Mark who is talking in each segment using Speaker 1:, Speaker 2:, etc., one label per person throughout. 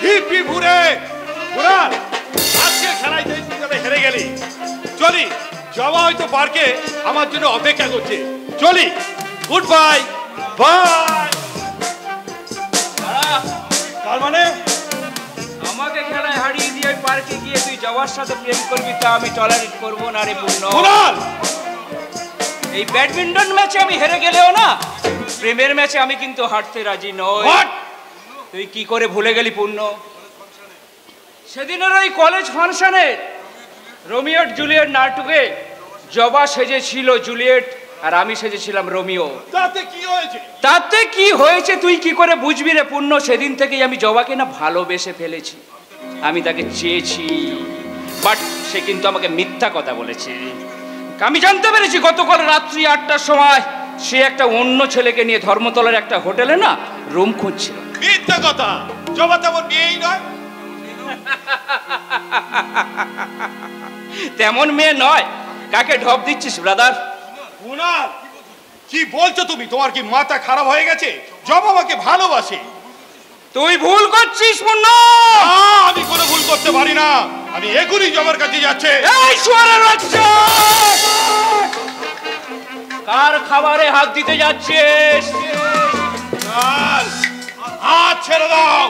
Speaker 1: Hip hip হুরে। Kunal, আজকে খেলায় তুই হেরে গেলি। চলি, জবা হয়তো পার্কে আমার জন্য অপেক্ষা করছে। চলি, গুড বাই। বাই। তার মানে
Speaker 2: আমাকে খেলায় হারিয়ে দিয়ে পার্কে গিয়ে তুই জবার সাথে প্রেম করবি, তা আমি টলারেট করবো না রে পূর্ণ। এই ব্যাডমিন্টন ম্যাচে আমি হেরে গেলেও না, প্রেমের ম্যাচে আমি কিন্তু হারতে রাজি নই। তুই কি করে ভুলে গেলি পূর্ণ? সেদিনের ওই কলেজ ফাংশনে রোমিও জুলিয়েট নাটকে জবা সেজেছিল জুলিয়েট আর আমি সেজেছিলাম রোমিও।
Speaker 1: তাতে কি হয়েছে?
Speaker 2: তাতে কি হয়েছে তুই কি করে বুঝবি রে পূর্ণ? সেদিন থেকেই আমি জবাকে না ভালোবেসে ফেলেছি। আমি তাকে চেয়েছি, বাট সে কিন্তু আমাকে মিথ্যা কথা বলেছে। আমি জানতে পেরেছি গতকাল রাত্রি 8টার সময় সে একটা অন্য ছেলেকে নিয়ে ধর্মতলার একটা হোটেলে না রুম খুঁজছিল।
Speaker 1: মিথ্যা কথা, জবা তেমন মেয়েই নয়।
Speaker 2: তেমন মেয়ে নয়। কাকে ঢপ দিচ্ছিস ব্রাদার?
Speaker 1: কুনাল, কি বলছো তুমি? তোমার কি মাথা খারাপ হয়ে গেছে? জবা আমাকে ভালোবাসে।
Speaker 2: তুই ভুল করছিস পূর্ণ।
Speaker 1: আমি কোনো ভুল করতে পারি না। আমি এখনই জবার কাছে যাচ্ছে।
Speaker 2: এই শুয়োরের বাচ্চা, কার খাবারে হাত দিতে যাচ্ছিস?
Speaker 1: হাত ছেড়ে দাও।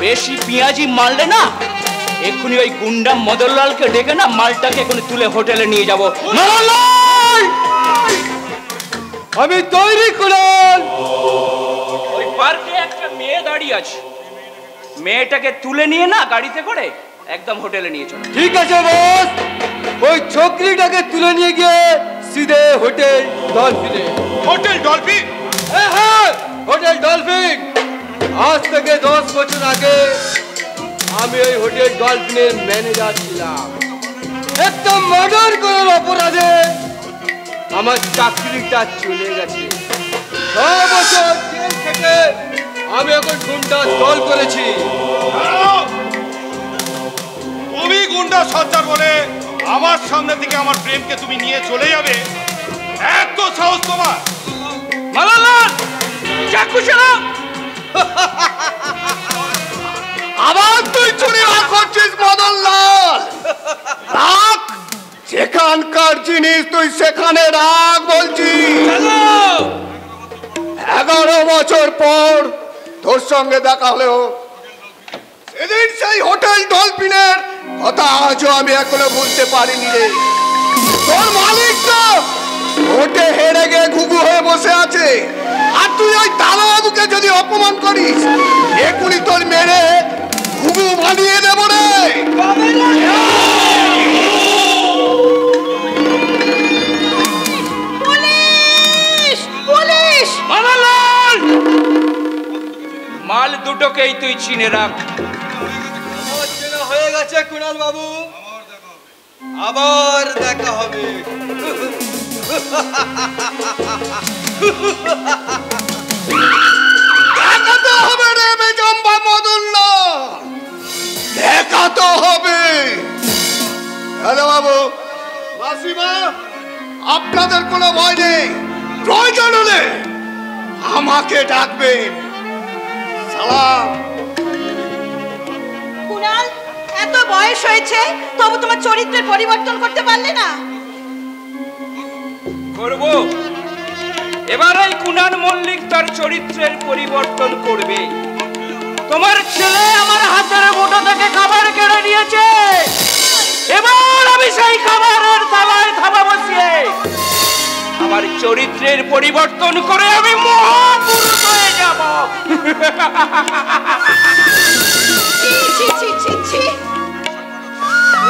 Speaker 2: বেশি পেঁয়াজি মারলে না এক্ষুনি ওই গুন্ডা মদনলালকে ডেকে না মালটাকে এখনই তুলে হোটেলে নিয়ে যাবো। মদনলাল,
Speaker 3: আমি তৈরি কুনাল।
Speaker 2: ওই পার্কে একটা মেয়ে দাঁড়িয়ে আছে, মেয়েটাকে তুলে নিয়ে না গাড়িতে করে একদম হোটেলে নিয়ে চলো।
Speaker 3: ঠিক আছে বস, ওই ছোকরিটাকে তুলে নিয়ে গিয়ে সিধে হোটেল ডলফিনে।
Speaker 1: Hotel Dolphin?
Speaker 3: হ্যাঁ, হোটেল ডলফিন। আজ থেকে 10 বছর আগে আমি ওই হোটেল ডলফিনের ম্যানেজার ছিলাম। একটা মার্ডার করার অপরাধে আমার চাকরিটা চলে গেছে। 6 বছর জেল থেকে আমি এখন গুন্ডা দল করেছি।
Speaker 1: তুমি গুন্ডা সর্দার বলে আমার সামনে থেকে আমার প্রেমকে তুমি নিয়ে চলে যাবে? এত সাহস তোমার?
Speaker 2: মদনলাল, চাকু চালা।
Speaker 3: আবার তুই চুরি করছিস মদনলাল? রাখ, সেখানকার জিনিস তুই সেখানে রাখ বলছি। 11 বছর পর তোর সঙ্গে দেখা হলো। সেদিন সেই হোটেল ডলফিনের কথা আজও আমি এখনো বুঝতে পারিনি রে। তোর মালিক তো ভোটে হেরে গিয়ে ঘুঘু হয়ে বসে আছে, আর তুই ওই দাদাবাবুকে যদি অপমান করিস এখনই তোর মেরে ঘুঘু বানিয়ে দেবো রে।
Speaker 2: Police, police! মদনলাল, মাল দুটোকেই তুই চিনে রাখ।
Speaker 3: হয়ে গেছে কুনাল বাবু, আবার দেখা হবে। দেখাতে হবে রে বেজম্বা মদনলাল, দেখাতে হবে। দাদা বাবু, মাসিমা, আপনাদের কোনো ভয় নেই। প্রয়োজন হলে আমাকে ডাকবেন। সালাম।
Speaker 4: কুনাল, এত বয়স হয়েছে তবু তোমার চরিত্রের পরিবর্তন করতে পারলে না?
Speaker 2: করব। এবার এই কুনাল মল্লিক তার চরিত্রের পরিবর্তন করবে। তোমার ছেলে আমার হাতের মুঠো থেকে খাবার কেড়ে নিয়েছে। এবার আমি সেই খাবারের থালায় থালা বসিয়ে আমার চরিত্রের পরিবর্তন করে আমি মহাপুরুষ হয়ে যাব।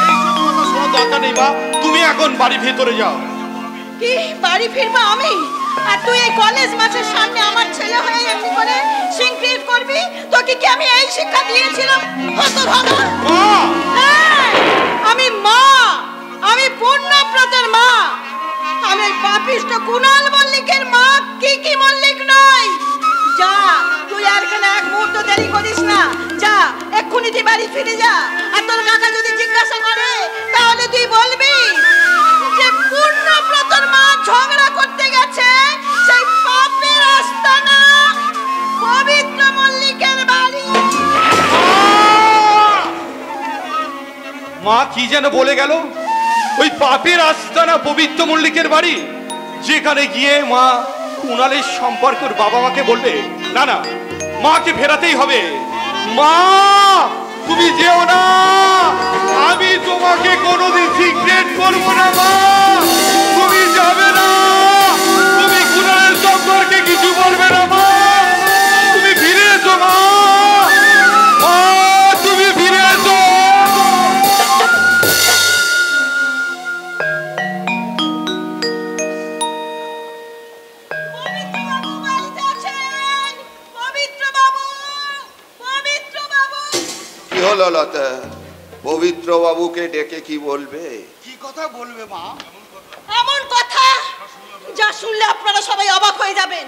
Speaker 1: এইসব কথা শোনার দরকার নেই মা, তুমি এখন বাড়ি ভেতরে যাও।
Speaker 4: কি বাড়ি ফিরবা আমি? আর তুই এই কলেজ মাঠের সামনে আমার ছেলে হয়ে এমনি করে সিনক্রিয়েট করবি? তোকে কি আমি এই শিক্ষা দিয়েছিলাম? হতভাগা! হ্যাঁ, আমি মা, আমি পূর্ণব্রতের মা। আমি এই পাপিষ্ঠ কুনাল মল্লিকের মা, কি মল্লিক নয়। যা, তুই আর এখানে এক মুহূর্ত দেরি করিস না। যা, এক্ষুনি তুই বাড়ি ফিরে যা। আর তোর কাকা যদি জিজ্ঞাসা করে তাহলে তুই বলবি যে পূর্ণব্রতর মা ঝগড়া করতে গেছে সেই পাপের আস্তানা পবিত্র মল্লিকের
Speaker 1: মা কি যেন বলে গেল? ওই পাপের আস্তানা পবিত্র মল্লিকের বাড়ি, যেখানে গিয়ে মা কুণালের সম্পর্কের বাবা মাকে বলবে। না না, মাকে ফেরাতেই হবে। মা তুমি যেও না, আমি তোমাকে কোনোদিন সিক্রেট করবো না। মা তুমি যাবে না, তুমি কুণালের সম্পর্কে কিছু বলবে না। মা তুমি ফিরে এসো। মা তুমি ফিরে এসো।
Speaker 3: কি হলো লতা? পবিত্র বাবুকে ডেকে কি বলবে?
Speaker 5: কি কথা বলবে মা?
Speaker 4: এমন কথা যা শুনলে আপনারা সবাই অবাক হয়ে যাবেন।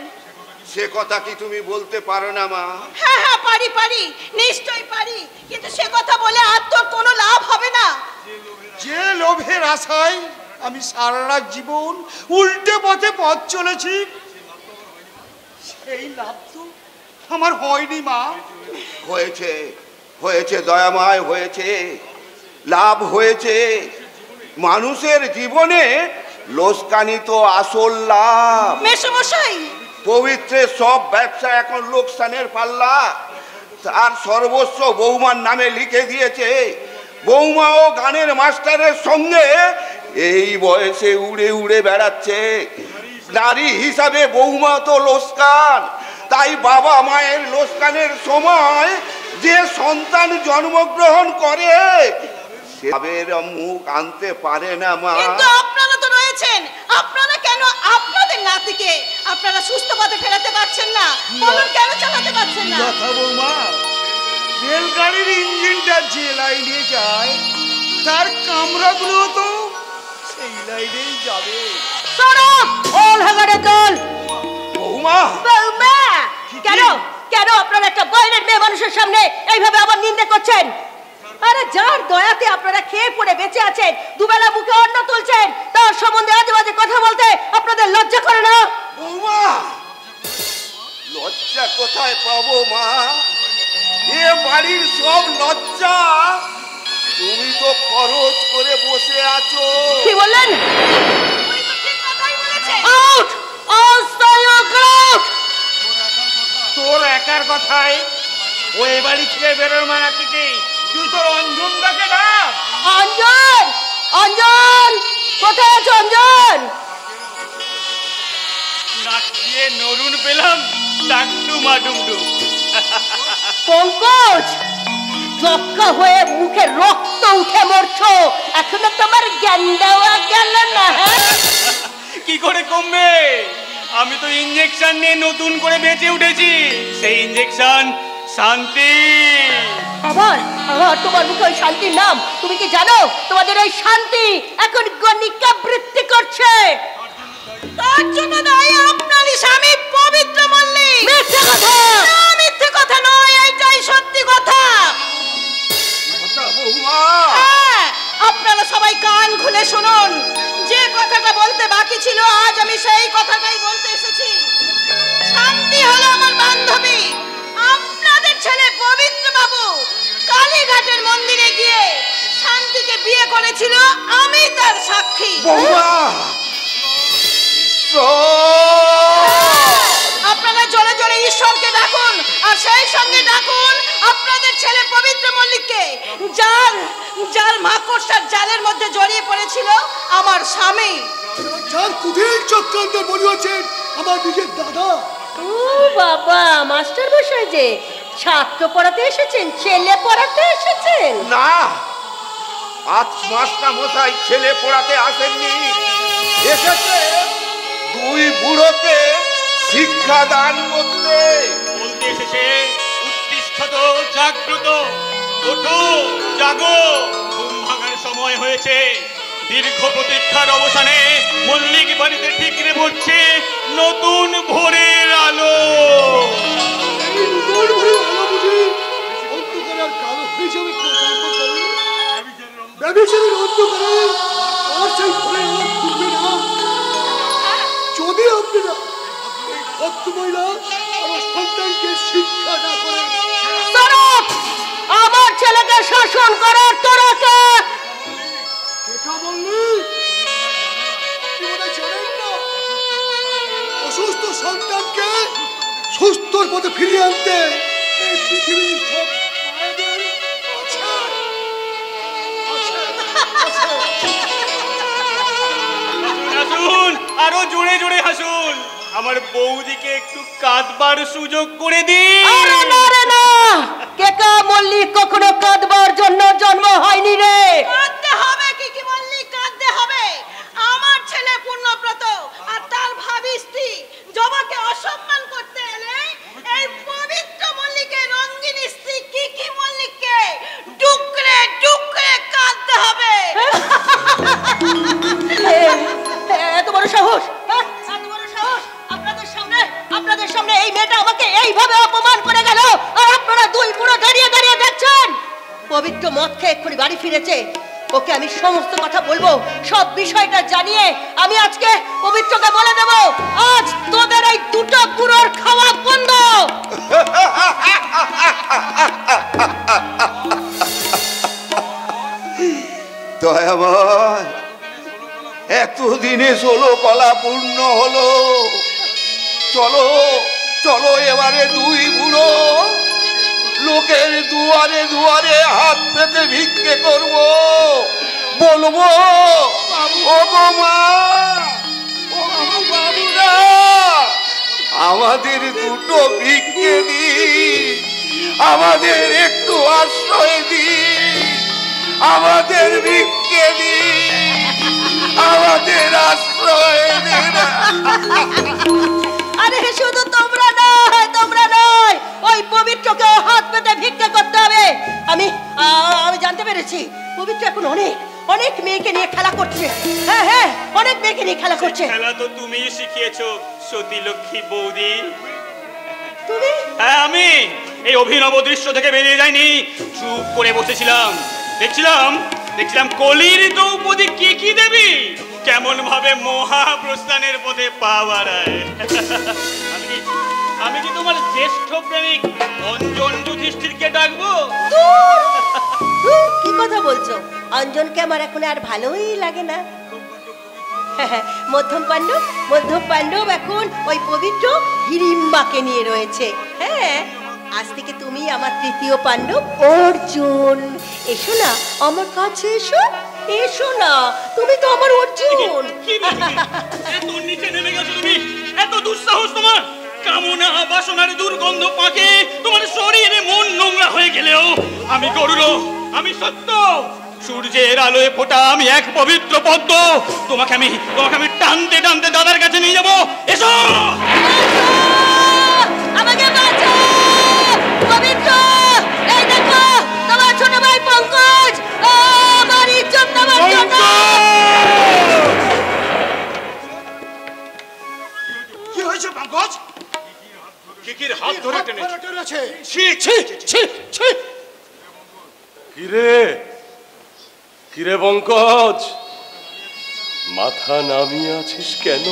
Speaker 3: সে কথা কি তুমি বলতে পারো না মা?
Speaker 4: হ্যাঁ হ্যাঁ, পারি পারি, নিশ্চয়ই পারি, কিন্তু সে কথা বলে আর তোর কোনো লাভ হবে না।
Speaker 5: যে লোভের আশায় আমি সারা জীবন উল্টে পথে পথ চলেছি, সেই লাভ তো আমার হয়নি মা।
Speaker 3: হয়েছে, হয়েছে দয়াময়, হয়েছে, লাভ হয়েছে। মানুষের জীবনে লোকসানি তো আসল লাভ।
Speaker 4: মেসমশাই,
Speaker 3: পবিত্রের সব ব্যবসা এখন লোকসানের পাল্লা। তার সর্বস্ব বৌমার নামে লিখে দিয়েছে। বৌমা ও গানের মাস্টারের সঙ্গে এই বয়সে উড়ে উড়ে বেড়াচ্ছে। নারী হিসাবে বৌমা তো লোকসান। তাই বাবা মায়ের লোকসানের সময় যে সন্তান জন্মগ্রহণ করে সে মুখ আনতে পারে না মা।
Speaker 4: কিন্তু আপনারা তো রয়েছেন, আপনারা কেন আপনাদের নাতিকে আপনারা সুস্থ পথে ফেরাতে পারছেন না? বলুন, কেন চালাতে পারছেন না?
Speaker 5: কথা বৌমা, রেলগাড়ির ইঞ্জিনটা যে লাইনে যায় তার কামরাগুলো তো সেই লাইনেই যাবে।
Speaker 3: বৌমা,
Speaker 4: বৌমা, কেন কেন আপনারা একটা বাইরের মেয়ে মানুষের সামনে এইভাবে আবার নিন্দে করছেন? আরে যার দয়াতে আপনারা খেয়ে পড়ে বেঁচে আছেন, দুবেলা মুখে অন্ন তুলছেন, তার সম্বন্ধে আজে বাজে কথা বলতে আপনাদের লজ্জা করে না?
Speaker 3: বৌমা, লজ্জা কোথায় পাবো মা? এ বাড়ির সব লজ্জা তুমি তো খরচ করে বসে আছো।
Speaker 4: কি বললেন? আউট! অল স্টাই আউট!
Speaker 2: তোর একার কথায় ওই বাড়ি থেকে বেরোর মানা থেকে তুই তোর অঞ্জনদাকে ডাক।
Speaker 4: অঞ্জন! অঞ্জন! কোথায় আছো অঞ্জন?
Speaker 2: নাক দিয়ে নরুন পেলাম, টাকটু মাডুমডু।
Speaker 4: পঙ্কজ, জক্কা হয়ে মুখে রক্ত উঠে মরছো, এখনো তোমার জ্ঞান দেওয়া গেল না?
Speaker 2: কি করে কমবে? আমি তো ইনজেকশন নিয়ে নতুন করে বেঁচে উঠেছি। সেই ইনজেকশন শান্তি।
Speaker 4: আবার আবার তোমার মুখে ওই শান্তির নাম। তুমি কি জানো তোমাদের ওই শান্তি এখন গণিকা বৃত্তি করছে? তার জন্য দায়ী আপনারই স্বামী পবিত্র মল্লিক। মিথ্যে কথা! না, মিথ্যে কথা নয়, এইটাই সত্যি কথা।
Speaker 3: বৌমা,
Speaker 4: হ্যাঁ, আপনারা সবাই কান খুলে শুনুন। যে কথাটা বলতে বাকি ছিল আজ আমি সেই কথাটাই বলতে এসেছি। শান্তি হলো আমার বান্ধবী। আপনাদের ছেলে পবিত্র বাবু কালীঘাটের মন্দিরে গিয়ে শান্তিকে বিয়ে করেছিল, আমি তার সাক্ষী।
Speaker 3: বৌমা,
Speaker 4: আপনারা জোরে জোরে ঈশ্বরকে ডাকুন, আর সেই সঙ্গে ডাকুন আপনাদের ছেলে পবিত্র মল্লিককে, যার মাকড়সার জালের মধ্যে জড়িয়ে পড়েছিল আমার স্বামী।
Speaker 5: যার কুটিল চক্রান্তে বলি হচ্ছেন আমার নিজের দাদা।
Speaker 4: ও বাবা, মাস্টার মশাই যে ছাত্র পড়াতে এসেছেন, ছেলে পড়াতে এসেছেন?
Speaker 3: না, আজ মাস্টার মশাই ছেলে পড়াতে আসেননি, এসেছে দুই বুড়োকে শিক্ষা দান করতে।
Speaker 2: বলতে এসেছে, উত্তিষ্ঠত, জাগ্রত, ওঠো, জাগো, ঘুম ভাঙার সময় হয়েছে। দীর্ঘ প্রতীক্ষার অবসানে মল্লিক বাড়িতে ঠিকরে পড়ছে নতুন ভোরের আলো।
Speaker 5: যদি আপনারা ভক্তমহিলা আমার সন্তানকে শিক্ষা না করেন,
Speaker 4: আমার ছেলেকে শাসন করার তোরা কে?
Speaker 3: সুস্থর পথে ফিরিয়ে আনতে এই পৃথিবীর সব মায়েদের আছে।
Speaker 2: হাসুন, আরো জোরে জোরে হাসুন। আমার বৌদিকে একটু কাঁদবার সুযোগ করে দিন।
Speaker 6: আরে না রে না, কেকা মল্লিক কখনো কাঁদবার জন্য জন্ম হয়নি রে।
Speaker 4: কাঁদতে হবে কি বললি, কাঁদতে হবে। আমার ছেলে পূর্ণব্রত আর তার ভাবি স্ত্রী জবাকে অসম্মান করতে এলে এই পবিত্র মল্লিকের রঙিন স্ত্রী কি মল্লিককে ডুকরে ডুকরে কাঁদতে হবে।
Speaker 6: এত বড় সাহস, এত বড় সাহস! আপনাদের সামনে এই মেয়েটা আমাকে এইভাবে অপমান করে গেল, আর আপনারা দুই পুরো দাঁড়িয়ে দাঁড়িয়ে দেখছেন। পবিত্র মদ খেয়ে এক্ষুনি বাড়ি ফিরেছে, ওকে আমি সমস্ত কথা বলবো, সব বিষয়টা জানিয়ে আমি আজকে পবিত্রকে বলে দেব, আজ তোদের এই দুটো পুরোর খাওয়া বন্ধ।
Speaker 3: দয়াময়, এতদিনে 16 কলা পূর্ণ হলো। চলো চলো, এবারে দুই বুড়ো লোকের দুয়ারে দুয়ারে হাত পেতে ভিক্ষে করব, বলবো ও গো মা, ও বাবুরা, আমাদের দুটো ভিক্ষে দিন, আমাদের একটু আশ্রয় দিন, আমাদের ভিক্ষে দিন, আমাদের আশ্রয় দিন।
Speaker 6: আরে শুধু তোমরা নয়, ওই পবিত্রকে হাত পেতে ভিক্ষা করতে হবে। আমি জানতে পেরেছি পবিত্র এখন অনেক মেয়েকে নিয়ে খেলা করছে। হ্যাঁ, অনেক মেয়েকে নিয়ে খেলা করছে।
Speaker 2: খেলা তো তুমিই শিখিয়েছো সতী লক্ষ্মী বৌদি।
Speaker 6: তুমি?
Speaker 2: হ্যাঁ, আমি এই অভিনব দৃশ্য থেকে বেরিয়ে যাইনি, চুপ করে বসেছিলাম, দেখছিলাম কলির দ্রৌপদী কি দেবী কেমন ভাবে মহাপ্রস্থানের পথে পা বাড়ায়। আমি কি তোমার জ্যেষ্ঠ প্রেমিক অঞ্জন যুধিষ্ঠিরকে ডাকবো?
Speaker 6: কি কথা বলছো? অঞ্জনকে আমার এখন আর ভালোই লাগে না। মধ্যম পাণ্ডব এখন ওই পবিত্র হিড়িম্বাকে নিয়ে রয়েছে। হ্যাঁ, আজ থেকে তুমি আমার তৃতীয় পাণ্ডব অর্জুন। এসো না আমার কাছে, এসো না, তুমি তো আমার অর্জুন।
Speaker 2: এত নিচে নেমে গেছো তুমি, এত দুঃসাহস তোমার! কামনা বাসনার দুর্গন্ধ পাকে তোমার শরীরে মন নোংরা হয়ে গেলেও আমি গরুড়, আমি সত্য, সূর্যের আলোয় ফোটা আমি এক পবিত্র পদ্ম। তোমাকে আমি টানতে টানতে দাদার কাছে নিয়ে যাবো। এসো,
Speaker 6: আমাকে বাঁচাও পবিত্র। এই দেখো তোমার ছোট ভাই পঙ্কজ আমার ইজ্জত নেবার জন্য।
Speaker 5: কি হয়েছে পঙ্কজ?
Speaker 1: কিকির হাত ধরে টেনেছে।
Speaker 7: কিরে পঙ্কজ, মাথা নামিয়ে আছিস কেন?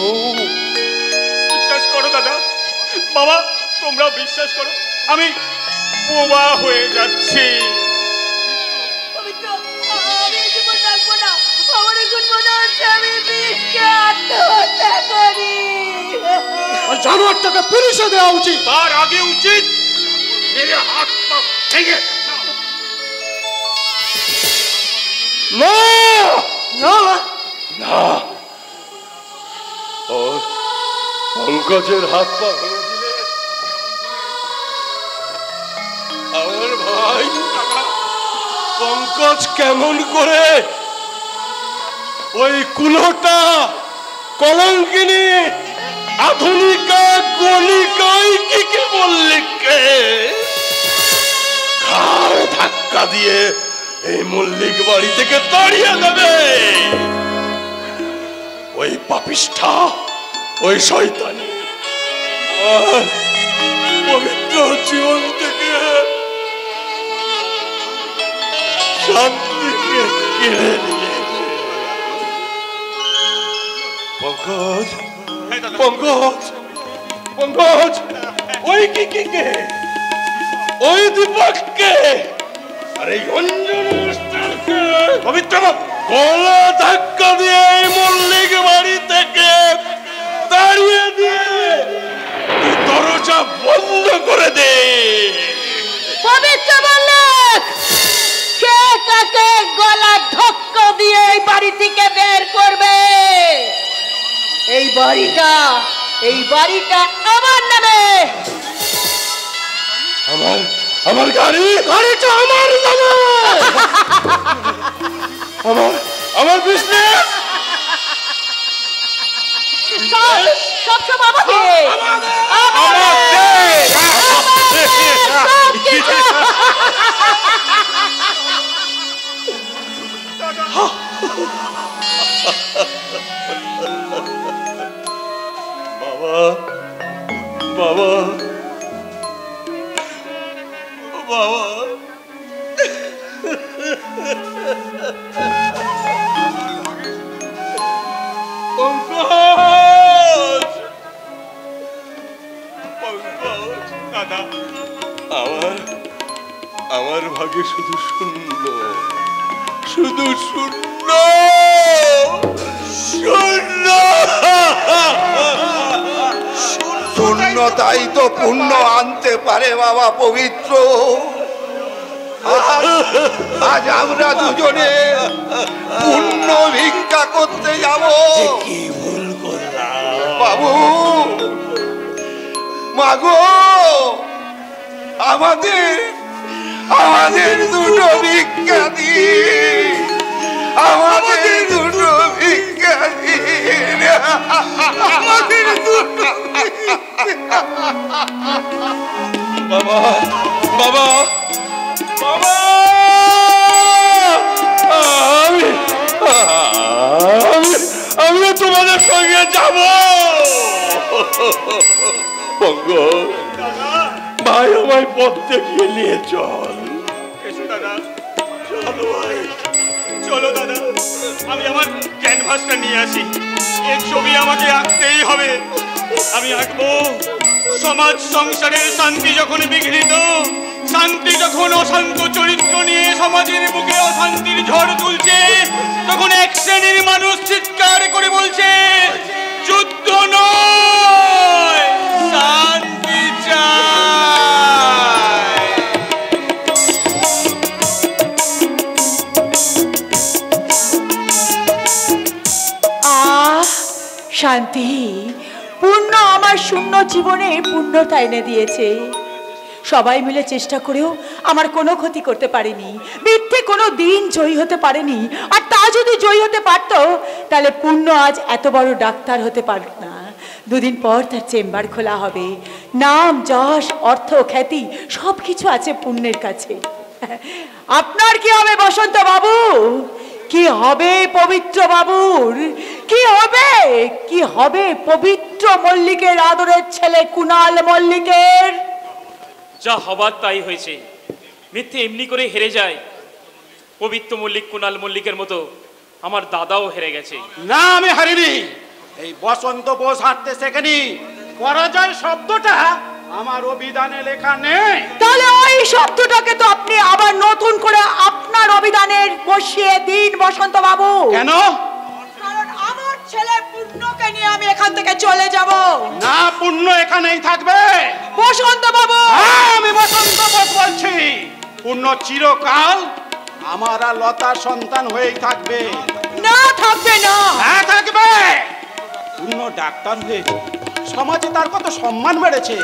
Speaker 2: বিশ্বাস করো দাদা, বাবা, তোমরা বিশ্বাস করো, আমি বোবা হয়ে যাচ্ছি।
Speaker 6: পবিত্র, আমি জীবন রাখবো না। আমার এখন মনে হচ্ছে আমি বিষকে আত্মহত্যা করি।
Speaker 3: জানোয়ারটাকে পুলিশে দেওয়া উচিত।
Speaker 1: তার আগে উচিত মেরে হাত পা ভেঙে।
Speaker 7: না না, ওর পঙ্কজের হাত পা ভেঙে দিলে আমার ভাই পঙ্কজ কেমন করে ওই কুলোটা কলঙ্কিনী আধুনিকা গলিকাই কি মল্লিককে ঘাড় ধাক্কা দিয়ে এই মল্লিক বাড়ি থেকে তাড়িয়ে দেবে? ওই পাপিষ্ঠা, ওই শয়তানি আর পবিত্র জীবন থেকে শান্তিকে কেড়ে নিয়েছে। পঙ্কজ, পঙ্কজ, ওই কে, ওই দীপককে আর এই অঞ্জন মাস্টারকে পবিত্র গলা ধাক্কা দিয়ে এই মল্লিক বাড়ি থেকে তাড়িয়ে দিয়ে তুই দরজা বন্ধ করে দে।
Speaker 6: পবিত্র মল্লিক, কে তাকে গলা ধাক্কা দিয়ে এই বাড়ি থেকে বের করবে? এই বাড়িটা আমার নামে।
Speaker 7: আমার গাড়িটা আমার নামে। আমার বিজনেস
Speaker 6: সব আমাকে।
Speaker 7: বাবা
Speaker 1: দাদা,
Speaker 7: আমার ভাগে শুধু শূন্য, শুধু শূন্য, শূন্য।
Speaker 3: শূন্যতাই তো পুণ্য আনতে পারে বাবা পবিত্র। আজ আমরা দুজনে পুণ্য ভিক্ষা করতে যাব।
Speaker 7: কি ভুল করলাম
Speaker 3: বাবু, মাগো, আমাদের দুটো ভিক্ষা দিন, আমাদের দুটো ভিক্ষা দিন, আমাদের দুটো।
Speaker 7: বাবা বাবা বাবা, আমি তোমাদের সঙ্গে যাব। ভাই আমায় পথ দেখিয়ে নিয়ে চল।
Speaker 1: এসো দাদা, চলো দাদা, আমি আমার ক্যানভাসটা নিয়ে আসি। এই ছবি আমাকে আঁকতেই হবে। আমি আঁকবো সমাজ সংসারের শান্তি যখন বিঘ্নিত, শান্তি যখন অশান্ত চরিত্র নিয়ে সমাজের বুকে অশান্তির ঝড় তুলছে, তখন এক শ্রেণীর মানুষ চিৎকার করে বলছে, যুদ্ধ নয়, শান্তি চাই।
Speaker 6: শান্তি, পূর্ণ আমার শূন্য জীবনে পূর্ণতা এনে দিয়েছে। সবাই মিলে চেষ্টা করেও আমার কোনো ক্ষতি করতে পারেনি। মিথ্যে কোনো দিন জয়ী হতে পারেনি। আর তা যদি জয়ী হতে পারত, তাহলে পূর্ণ আজ এত বড় ডাক্তার হতে পারত না। দুদিন পর তার চেম্বার খোলা হবে। নাম, যশ, অর্থ, খ্যাতি সব কিছু আছে পূর্ণের কাছে। আপনার কি হবে বসন্ত বাবু? কি হবে পবিত্র বাবুর? কি হবে পবিত্র মল্লিকের আদরের ছেলে কুণাল মল্লিকের?
Speaker 2: যা হবার তাই হয়েছে। মিথ্যে এমনি করে হেরে যায়। পবিত্র মল্লিক কুণাল মল্লিকের মতো আমার দাদাও হেরে গেছে।
Speaker 1: না, আমি হারিনি। এই বসন্ত বোস হারতে শেখেনি। পরাজয় শব্দটা আমার অভিধানে লেখা নেই।
Speaker 6: তাহলে ওই শব্দটাকে তো আপনি আবার নতুন করে আপনার অভিধানে বসিয়ে দিন বসন্ত বাবু।
Speaker 1: কেন?
Speaker 6: কারণ আমার ছেলে পূর্ণকে নিয়ে আমি এখান থেকে চলে যাব।
Speaker 1: না, পূর্ণ এখানেই থাকবে।
Speaker 6: বসন্ত বাবু,
Speaker 1: আমি বসন্ত বোস বলছি। পূর্ণ চিরকাল আমার আর লতার সন্তান হয়েই থাকবে।
Speaker 6: না থাকবে না।
Speaker 1: হ্যাঁ থাকবে। পূর্ণ ডাক্তার হয়ে সমাজে তার কত সম্মান বেড়েছে।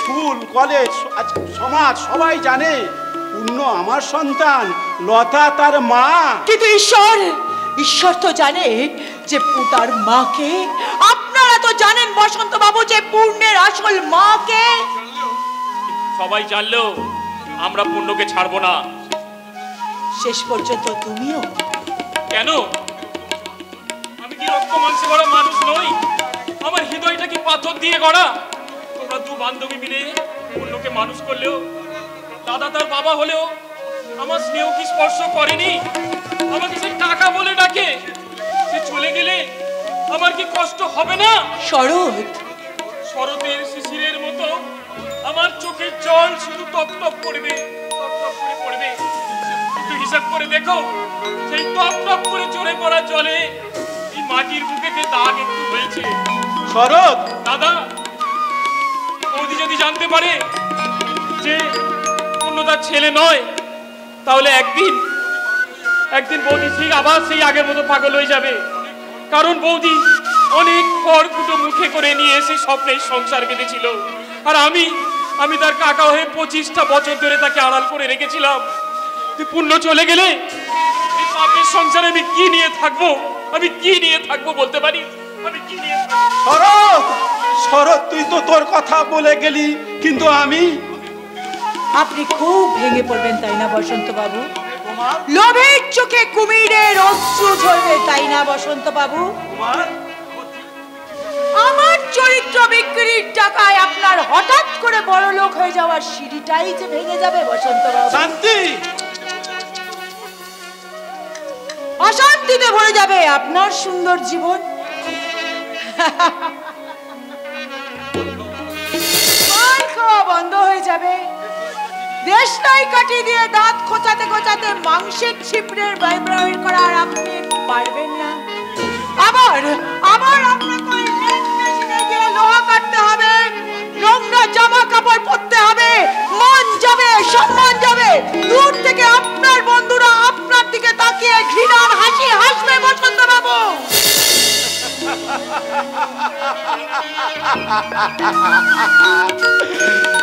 Speaker 1: স্কুল, কলেজ, সমাজ সবাই জানে পূর্ণ আমার সন্তান, লতা তার মা।
Speaker 6: কিন্তু ঈশ্বর তো জানে যে তার মাকে। আপনারা তো জানেন বসন্ত বাবু যে পূর্ণের আসল মাকে।
Speaker 2: সবাই জানলেও আমরা পূর্ণকে ছাড়বো না।
Speaker 6: শেষ পর্যন্ত তুমিও?
Speaker 2: কেন? আমি কি রক্ত মাংসে গড়া মানুষ নই? আমার হৃদয়টা কি পাথর দিয়ে গড়া? তোমরা দু বান্ধবী মিলে পূর্ণকে মানুষ করলেও, দাদা তার বাবা হলেও আমার স্নেহ কি স্পর্শ করেনি? আমাকে সে টাকা বলে ডাকে। সে চলে গেলে আমার কি কষ্ট হবে না? শরতের শিশিরের মতো আমার চোখের জল শুধু টপ টপ করবে, টপ টপ করে পড়বে। একটু হিসাব করে দেখো, সেই টপ টপ করে চড়ে পড়া জলে এই মাটির বুকে যে দাগ একটু হয়েছে।
Speaker 1: শরৎ,
Speaker 2: দাদা, বৌদি যদি জানতে পারে যে পূর্ণতার ছেলে নয়, তাহলে একদিন বৌদি ঠিক আবার সেই আগের মতো পাগল হয়ে যাবে। কারণ বৌদি অনেক খড়কুটো মুখে করে নিয়ে এসে স্বপ্নের সংসার কেটেছিল, আর আমি তার কাকা হয়ে 25টা বছর ধরে তাকে আড়াল করে রেখেছিলাম। তুই পূর্ণ চলে গেলে এই পাপের সংসারে আমি কি নিয়ে থাকবো বলতে পারি? আমি কি নিয়ে
Speaker 1: শরৎ, তুই তো তোর কথা বলে গেলি, কিন্তু
Speaker 6: আপনি খুব ভেঙে পড়বেন তাই না বসন্ত বাবু? লোভের চোখে কুমিরের অশ্রু ঝরবে তাই না বসন্ত বাবু? আমার চরিত্র বিক্রির টাকায় আপনার হঠাৎ করে বড় লোক হয়ে যাওয়ার সিঁড়িটাই যে ভেঙে যাবে বসন্ত বাবু।
Speaker 1: শান্তি,
Speaker 6: অশান্তিতে ভরে যাবে আপনার সুন্দর জীবন। মার খাওয়া বন্ধ হয়ে যাবে। দেশটাই কাটি দিয়ে দাঁত খোঁচাতে খোঁচাতে মাংসের ছিপড়ের বাইর করা আর আপনি পারবেন না। আবার আপনাকে মেশিনে গিয়ে লোহা কাটতে হবে, নোংরা জামা কাপড় পরতে হবে, মান যাবে, সম্মান যাবে। দূর থেকে আপনার বন্ধুরা আপনার দিকে তাকিয়ে ঘৃণার হাসি হাসবে বসন্ত বাবু।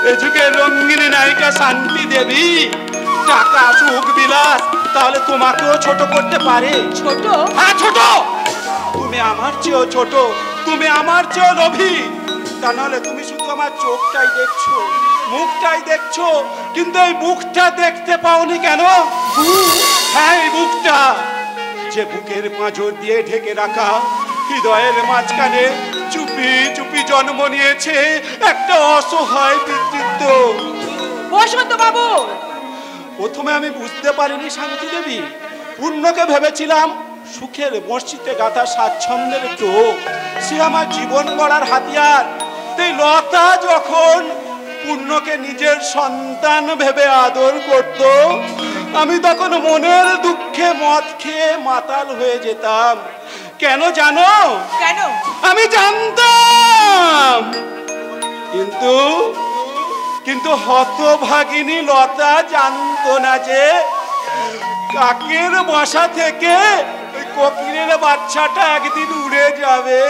Speaker 1: এ যুগের রঙিন নায়িকা শান্তি দেবী, টাকা সুখ বিলাস তাহলে তোমাকেও ছোট করতে পারে।
Speaker 6: ছোট?
Speaker 1: হ্যাঁ ছোট। তুমি আমার চেয়েও ছোট, তুমি আমার চেয়েও লোভী। তা নাহলে তুমি শুধু আমার চোখটাই দেখছো, মুখটাই দেখছো, কিন্তু এই মুখটা দেখতে পাওনি কেন? হ্যাঁ, এই মুখটা, যে বুকের পাঁজর দিয়ে ঢেকে রাখা হৃদয়ের মাঝখানে চুপি চুপি জন্ম নিয়েছে একটা অসহায় পিতৃত্ব।
Speaker 6: বসন্ত বাবু,
Speaker 1: প্রথমে আমি বুঝতে পারিনি শান্তি দেবী। পূর্ণকে ভেবেছিলাম সুখের মসজিদে গাঁথা স্বাচ্ছন্দ্যের টোপ, সে আমার জীবন গড়ার হাতিয়ার। তাই লতা যখন পূর্ণকে নিজের সন্তান ভেবে আদর করত, আমি তখন মনের দুঃখে মদ খেয়ে মাতাল হয়ে যেতাম। কেন জানো?
Speaker 6: কেন?
Speaker 1: আমি জানতাম, কিন্তু হতভাগিনী লতা জানতো না যে কাকের বাসা থেকে ওই কোকিলের বাচ্চাটা একদিন উড়ে যাবে।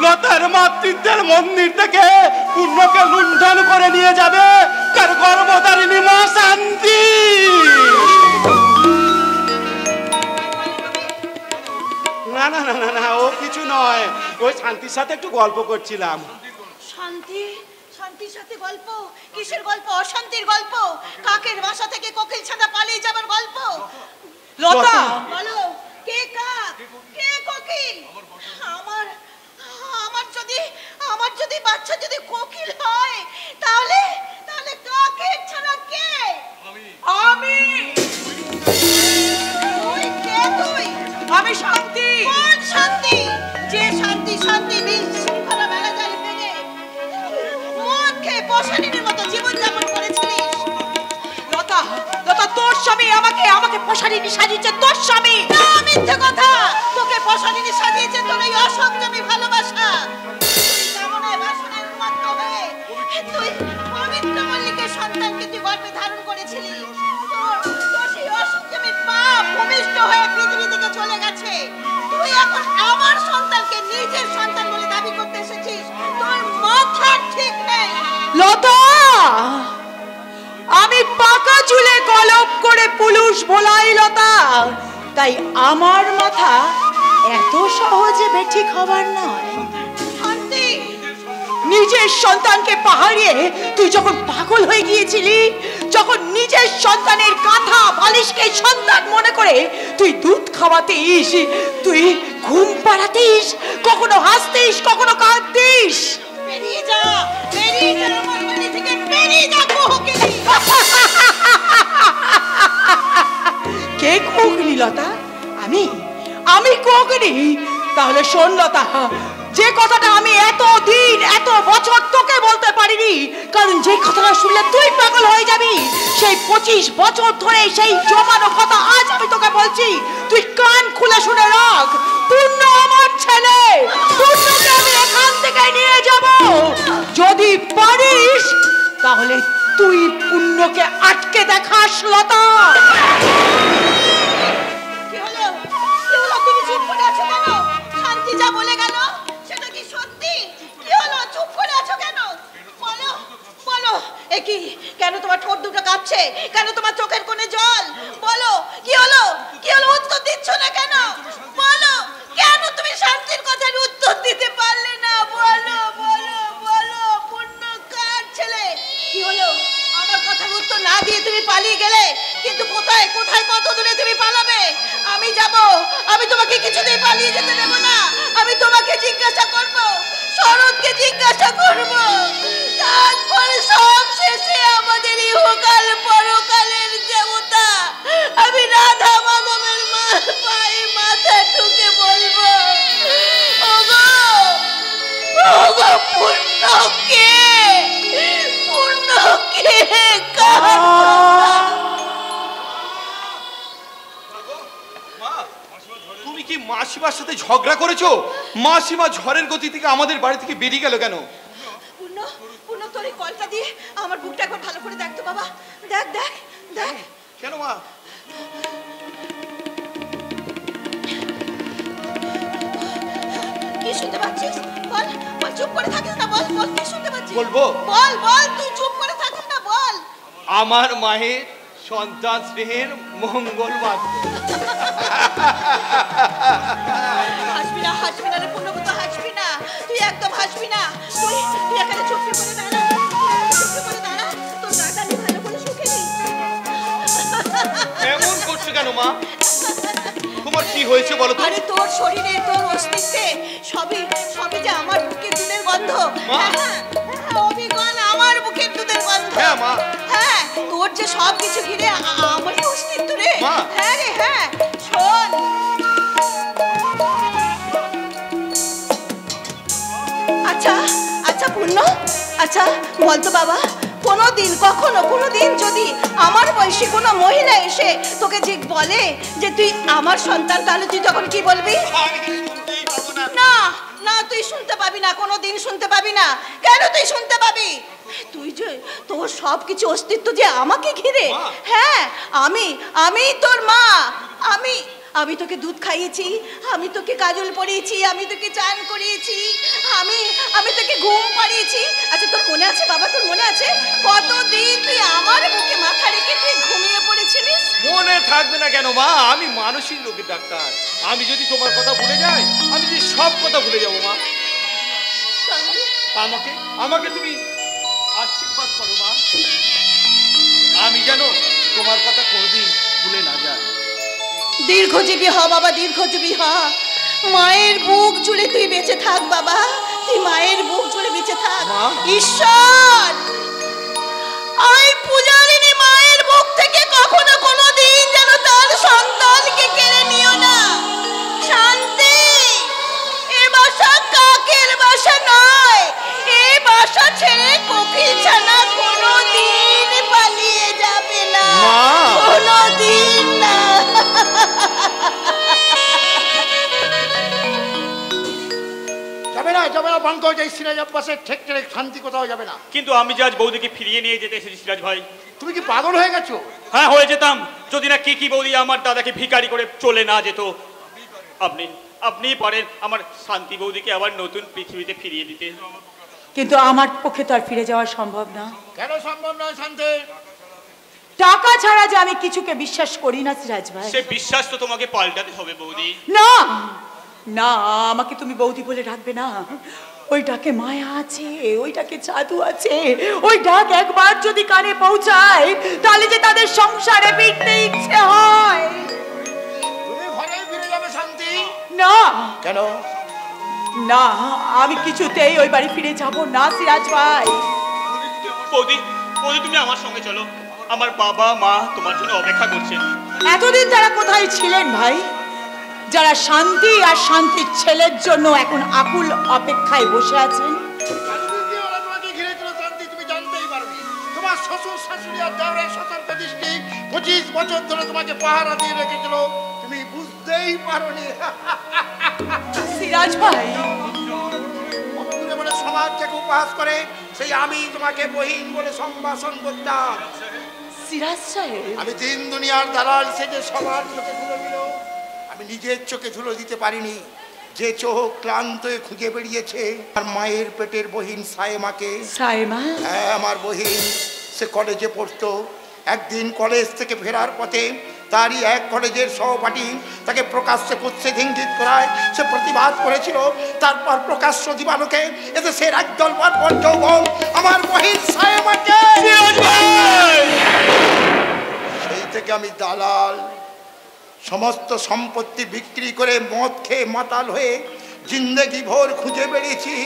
Speaker 1: লতার মাতৃত্বের মন্দির থেকে পূর্ণকে লুণ্ঠন করে নিয়ে যাবে তার গর্ভধারিণী মা শান্তি। না না না না না, ও কিছু নয়, ওই শান্তির সাথে একটু গল্প করছিলাম।
Speaker 4: শান্তির সাথে গল্প? কিসের গল্প? অশান্তির গল্প? কাকের বাসা থেকে কোকিল ছানা পালিয়ে যাবার গল্প?
Speaker 6: লতা,
Speaker 4: বলো, কে কাক, কে কোকিল? আমার যদি বাচ্চা যদি কোকিল হয়, তাহলে কাকের ছানা কে?
Speaker 6: আমি। আমি শান্তি।
Speaker 4: কোন শান্তি? যে শান্তি বিশৃঙ্খলা বেড়াজাল ভেঙে মদ খেয়ে পশানির মতো জীবন যাপন করেছিলিস।
Speaker 6: লতা, তোর স্বামী আমাকে পশানিনী সাজিয়েছে। তোর স্বামী?
Speaker 4: না, মিথ্যে কথা। তোকে পশানিনী সাজিয়েছে তোর এই অসংযমী ভালোবাসা। কামনায় বাসনায় উন্মত্ত হয়ে তুই পবিত্র মল্লিকের সন্তানকে তুই গর্ভে ধারণ করেছিলি। তোর সেই অসংযমী পাপ ভূমিষ্ঠ হয়ে পৃথিবী থেকে চলে গেছে। তুই এখন আমার সন্তানকে নিজের সন্তান বলে দাবি করতে এসেছিস। তোর মাথা ঠিক নেই।
Speaker 6: লতা, আমি পাকা চুলে কলপ করে পুলুষ ভোলাই লতা, তাই আমার মাথা এত সহজে বেঠিক হবার নয়।
Speaker 4: শান্তি,
Speaker 6: নিজের সন্তানকে পাহাড়িয়ে তুই যখন পাগল হয়ে গিয়েছিলি, যখন নিজের সন্তানের কাঁথা বালিশকে সন্তান মনে করে তুই দুধ খাওয়াতিস, তুই ঘুম পাড়াতিস, কখনো হাসতিস, কখনো কাঁদতিস।
Speaker 4: বেরিয়ে যা আমার বাড়ি থেকে, বেরিয়ে যা কোকিলি।
Speaker 6: কে কোকিলি লতা? আমি কোকিলি? তাহলে শোন লতা, যে কথাটা আমি এতদিন এত বছর তোকে বলতে পারিনি, কারণ যে কথাটা শুনলে তুই পাগল হয়ে যাবি, সেই 25 বছর ধরে সেই জমানো কথা আজ আমি তোকে বলছি। তুই কান খুলে শুনে রাখ, পূর্ণ আমার ছেলে। পূর্ণকে আমি এখান থেকে নিয়ে যাব। যদি পারিস তাহলে তুই পুণ্যকে আটকে দেখাস লতা।
Speaker 4: কি হলো? কি হলো? তুমি চুপ করে আছো কেন? শান্তি যা বলে গেল সেটা কি সত্যি? কি হলো? চুপ করে আছো কেন? বলো, বলো। এ কি? কেন তোমার ঠোঁট দুটো কাঁপছে? কেন তোমার চোখের কোণে জল? বলো, কি হলো? কি হলো? উত্তর দিচ্ছ না কেন? বলো, কেন তুমি শান্তির কথার উত্তর দিতে পারলে না? বলো, বলো, বলো। পূর্ণ কার ছেলে? কি হলো? আমার কথার উত্তর না দিয়ে তুমি পালিয়ে গেলে, কিন্তু কোথায় কোথায় কত দূরে তুমি পালাবে? আমি যাব, আমি তোমাকে কিছুতেই পালিয়ে যেতে দেব না। আমি তোমাকে জিজ্ঞাসা করব, শরৎকে জিজ্ঞাসা করব, তারপরে সব শেষে আমাদের ইহকাল পরকালের দেবতা আমি রাধা মাধবের পায়ে মাথা ঠুকে বলবো, ওগো ওগো পূর্ণকে, পূর্ণকে কার?
Speaker 1: তুমি কি মাসিমার সাথে ঝগড়া করেছো? মাসিমা ঝড়ের গতি থেকে আমাদের বাড়ি থেকে বেরিয়ে গেল কেন?
Speaker 4: পূর্ণ, পূর্ণ তোর এই কলটা দিয়ে আমার বুকটা একবার ভালো করে দেখ তো বাবা। দেখ দেখ দেখ।
Speaker 1: কেন মা?
Speaker 4: কি শুনতে পাচ্ছিস? বল, বল। চুপ করে থাকিস না। বল, বল, কি শুনতে পাচ্ছিস?
Speaker 1: বলবো?
Speaker 4: বল, বল। তুই চুপ করে থাকিস না। বল।
Speaker 1: আমার মায়ের সন্তান স্নেহের মঙ্গল বাঁধবে।
Speaker 4: হাসবি না, হাসবি না রে পূর্ণবত, হাসবি না। তুই একদম হাসবি না। তুই তুই এখানে চুপটি করে দাঁড়া। চুপটি করে দাঁড়া। তোর গাটা নিয়ে ভালো করে শুকে নি।
Speaker 1: এমন করছো কেন মা? তোমার কি হয়েছে বলো তো?
Speaker 4: আরে তোর শরীরে, তোর অস্তিত্বে সবই সবই যে আমার বুকের দুধের গন্ধ।
Speaker 1: মা।
Speaker 4: হ্যাঁ, অবিগণ আমার বুকের দুধের গন্ধ।
Speaker 1: হ্যাঁ মা।
Speaker 4: হ্যাঁ, তোর যে সব কিছু ঘিরে আমারই অস্তিত্ব রে।
Speaker 1: মা।
Speaker 4: হ্যাঁ রে, হ্যাঁ। শোন, আচ্ছা আচ্ছা পূর্ণ, আচ্ছা বলতো বাবা, কোনোদিন কখনো কোনোদিন যদি আমার বয়সী কোনো মহিলা এসে তোকে যে বলে যে তুই আমার সন্তান, তাহলে তুই তখন কি বলবি? না না, তুই শুনতে পাবি না, কোনোদিন শুনতে পাবি না। কেন তুই শুনতে পাবি? তুই যে তোর সব কিছু অস্তিত্ব যে আমাকে ঘিরে। হ্যাঁ, আমি তোর মা। আমি তোকে দুধ খাইয়েছি, আমি তোকে কাজল পরিয়েছি, আমি তোকে চান করিয়েছি, আমি তোকে ঘুম পাড়িয়েছি। আচ্ছা তোর মনে আছে বাবা, তোর মনে আছে কতদিন তুই আমার বুকে মাথা রেখে তুই ঘুমিয়ে পড়েছিলিস?
Speaker 1: মনে থাকবে না কেন মা? আমি মানসিক রোগের ডাক্তার। আমি যদি তোমার কথা ভুলে যাই, আমি যদি সব কথা ভুলে যাবো মা। আমাকে আমাকে তুমি আশীর্বাদ করো মা, আমি যেন তোমার কথা কোনোদিন ভুলে না যাই।
Speaker 4: দীর্ঘজীবী হ বাবা, দীর্ঘজীবী হ। মায়ের বুক জুড়ে তুই বেঁচে থাক বাবা, তুই মায়ের বুক জুড়ে বেঁচে থাক। ঈশ্বর, ওই পূজারিনী মায়ের বুক থেকে কখনো কোনোদিন যেন তার সন্তানকে কেড়ে নিও না। শান্তি, এ বাসা কাকের বাসা নয়, এই বাসা ছেড়ে কোকিল ছানা কোনোদিন পালিয়ে যাবে না, কোনোদিন না।
Speaker 5: যাবে না, যাবে না, বন্ধ হয়ে যায়। সিরাজ আব্বাসের ঠেক ঠেক শান্তি কোথাও যাবে না।
Speaker 2: কিন্তু আমি যে আজ বৌদিকে ফিরিয়ে নিয়ে যেতে এসেছি সিরাজ ভাই।
Speaker 5: তুমি কি পাগল হয়ে গেছো?
Speaker 2: হ্যাঁ, হয়ে যেতাম যদি না কি বৌদি আমার দাদাকে ভিখারি করে চলে না যেত। আপনি পারেন আমার শান্তি বৌদিকে আবার নতুন পৃথিবীতে ফিরিয়ে দিতে।
Speaker 6: কিন্তু আমার পক্ষে তো আর ফিরে যাওয়া সম্ভব না।
Speaker 5: কেন সম্ভব নয় শান্তি?
Speaker 6: টাকা ছাড়া যে আমি কিছুকে বিশ্বাস করি না সিরাজ ভাই।
Speaker 2: সে বিশ্বাস তো তোমাকে পাল্টাতে হবে বৌদি।
Speaker 6: না না, আমাকে তুমি বৌদি বলে ডাকবে না। ওই ডাকে মায়া আছে, ওই ডাকে জাদু আছে। ওই ডাক একবার যদি কানে পৌঁছায় তাহলে যে তাদের সংসারে ফিরতে ইচ্ছে হয়।
Speaker 5: তুমি ঘরে ফিরে যাবে শান্তি?
Speaker 6: না।
Speaker 5: কেন?
Speaker 6: না, আমি কিছুতেই ওই বাড়ি ফিরে যাব না সিরাজ ভাই।
Speaker 2: বৌদি, তুমি আমার সঙ্গে চলো। আমার বাবা মা তোমার জন্য অপেক্ষা করছেন।
Speaker 6: এতদিন তারা কোথায় ছিলেন ভাই, যারা শান্তি আর শান্তির ছেলের জন্য এখন আকুল অপেক্ষায় বসে আছেন?
Speaker 5: তোমাকে ঘিরে ছিল শান্তি, তুমি জানতেই পারবে। তোমার শ্বশুর শাশুড়ি আর দেওরের সতর্ক দৃষ্টি 25 বছর ধরে তোমাকে পাহারা দিয়ে রেখেছিল, তুমি বুঝতেই পারোনি।
Speaker 6: সিরাজ ভাই,
Speaker 5: সমাজকে উপহাস করে সেই আমি তোমাকে বহিন বলে সম্ভাষণ করতাম।
Speaker 6: সিরাজ সাহেব,
Speaker 5: আমি তিন দুনিয়ার দালাল সেজে সবার চোখে ধুলো দিল, আমি নিজের চোখে ধুলো দিতে পারিনি। যে চোখ ক্লান্ত হয়ে খুঁজে বেরিয়েছে আর মায়ের পেটের বহিন সায়েমাকে।
Speaker 6: সায়েমা?
Speaker 5: হ্যাঁ, আমার বহিন। সে কলেজে পড়তো। একদিন কলেজ থেকে ফেরার পথে তারই এক কলেজের সহপাঠী তাকে প্রকাশ্যে কুৎসিত ইঙ্গিত করায় সে প্রতিবাদ করেছিল। তারপর প্রকাশ্য দিবালোকে এতে সে একদল বর্বর যৌবন আমার বহিন সায়েমাকে। সেই থেকে আমি দালাল, সমস্ত সম্পত্তি বিক্রি করে মদ খেয়ে মাতাল হয়ে জিন্দেগি ভোর খুঁজে বেরিয়েছি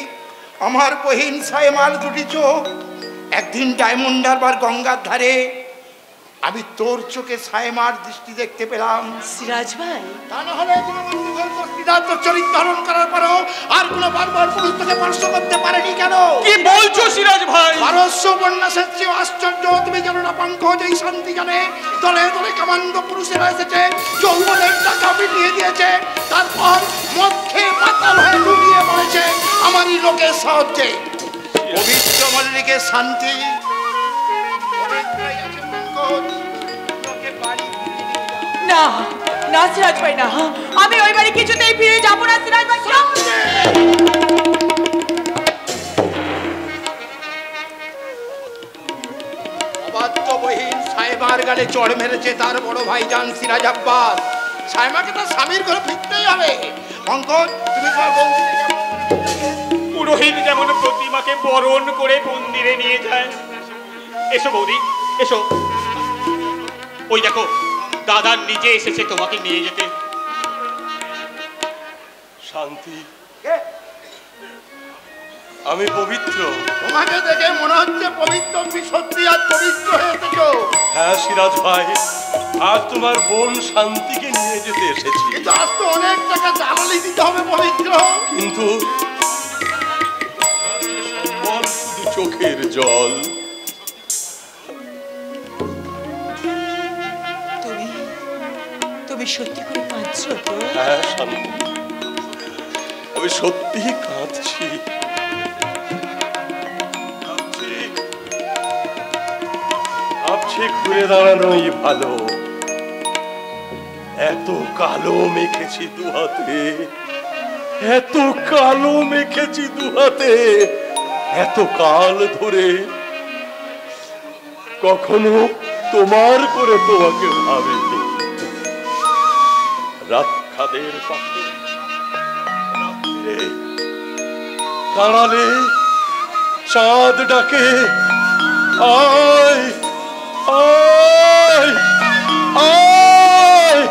Speaker 5: আমার বহিন সায়েমার দুটি চোখ। একদিন ডায়মন্ড হারবার গঙ্গার ধারে আমি তোর চোখে সায়েমার দৃষ্টি দেখতে পেলাম।
Speaker 6: সিরাজ ভাই,
Speaker 5: তা না হলে তোর চরিত্র ধারণ করার পরও আর কোনো বারবার পুরুষ তোকে স্পর্শ করতে পারেনি কেন?
Speaker 2: কি বলছো সিরাজ ভাই?
Speaker 5: পারস্য উপন্যাসের চেয়ে আশ্চর্য তুমি জানো না পঙ্কজ, এই শান্তি জানে দলে দলে কামান্ড পুরুষেরা এসেছে, যৌবনের টাকা মিটিয়ে দিয়েছে, তারপর মদ খেয়ে মাতাল হয়ে লুটিয়ে পড়েছে আমারই লোকের সাহায্যে। পবিত্র মল্লিকের শান্তি
Speaker 6: না না সিরাজ ভাই, না, আমি ওই বাড়ি কিছুতেই ফিরে যাবো না সিরাজ ভাই।
Speaker 5: অবাধ্য বহিন সায়েমার গালে চড় মেরেছে তার বড় ভাই জান সিরাজ আব্বাস। সায়েমাকে তার স্বামীর ঘরে ফিরতেই হবে। পঙ্কজ, তুমি তোমার বৌদিকে কেমন?
Speaker 2: পুরোহিত যেমন প্রতিমাকে বরণ করে মন্দিরে নিয়ে যায়। এসো বৌদি, এসো। ওই দেখো, দাদা নিজে এসেছে তোমাকে নিয়ে যেতে।
Speaker 7: শান্তি, আমি পবিত্র।
Speaker 5: তোমাকে দেখে মনে হচ্ছে পবিত্র, তুমি সত্যি আর পবিত্র হয়ে এসেছো।
Speaker 7: হ্যাঁ সিরাজ ভাই, আজ তোমার বোন শান্তিকে নিয়ে যেতে এসেছি।
Speaker 5: কিন্তু আজ তো অনেক টাকা জ্বালানি দিতে হবে পবিত্র।
Speaker 7: কিন্তু বল শুধু চোখের জল।
Speaker 6: তুমি সত্যি করে কাঁদছো তো?
Speaker 7: হ্যাঁ শান্তি, আমি সত্যি কাঁদছি। ভাবছি ঘুরে দাঁড়ানোই ভালো। এত কালো মেখেছি দুহাতে, এত কালো মেখেছি দুহাতে, এত কাল ধরে কখনো তোমার করে তোমাকে ভাবিনি। রাতখাদের পাশে রাত্রে দাঁড়ালে চাঁদ ডাকে, আয় আয় আয়।